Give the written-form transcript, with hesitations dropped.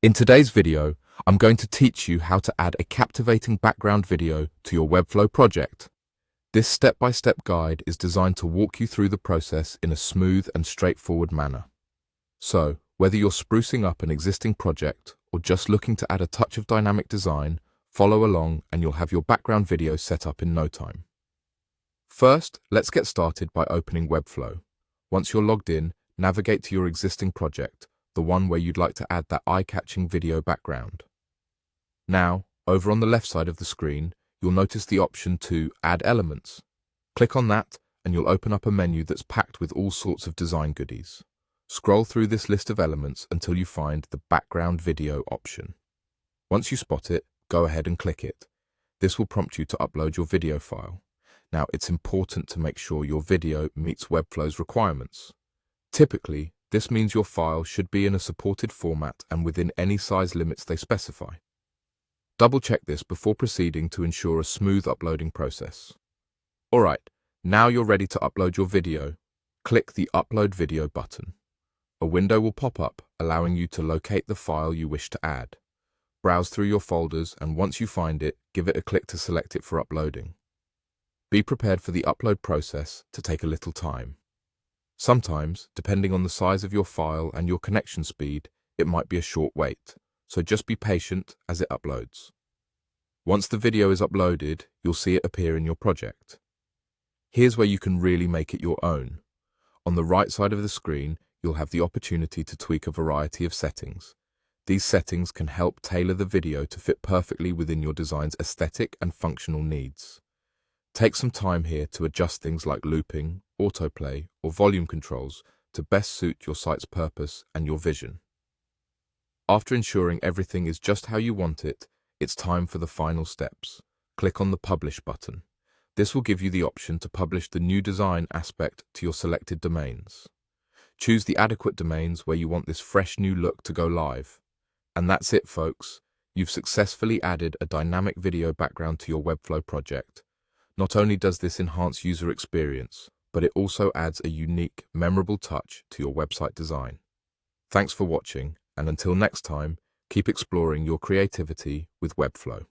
In today's video, I'm going to teach you how to add a captivating background video to your Webflow project. This step-by-step guide is designed to walk you through the process in a smooth and straightforward manner. So, whether you're sprucing up an existing project or just looking to add a touch of dynamic design, follow along and you'll have your background video set up in no time. First, let's get started by opening Webflow. Once you're logged in, navigate to your existing project, the one where you'd like to add that eye-catching video background. Now, over on the left side of the screen, you'll notice the option to Add Elements. Click on that and you'll open up a menu that's packed with all sorts of design goodies. Scroll through this list of elements until you find the Background Video option. Once you spot it, go ahead and click it. This will prompt you to upload your video file. Now, it's important to make sure your video meets Webflow's requirements. Typically, this means your file should be in a supported format and within any size limits they specify. Double-check this before proceeding to ensure a smooth uploading process. Alright, now you're ready to upload your video. Click the Upload Video button. A window will pop up, allowing you to locate the file you wish to add. Browse through your folders and once you find it, give it a click to select it for uploading. Be prepared for the upload process to take a little time. Sometimes, depending on the size of your file and your connection speed, it might be a short wait, so just be patient as it uploads. Once the video is uploaded, you'll see it appear in your project. Here's where you can really make it your own. On the right side of the screen, you'll have the opportunity to tweak a variety of settings. These settings can help tailor the video to fit perfectly within your design's aesthetic and functional needs. Take some time here to adjust things like looping, autoplay, or volume controls to best suit your site's purpose and your vision. After ensuring everything is just how you want it, it's time for the final steps. Click on the Publish button. This will give you the option to publish the new design aspect to your selected domains. Choose the adequate domains where you want this fresh new look to go live. And that's it, folks. You've successfully added a dynamic video background to your Webflow project. Not only does this enhance user experience, but it also adds a unique, memorable touch to your website design. Thanks for watching, and until next time, keep exploring your creativity with Webflow.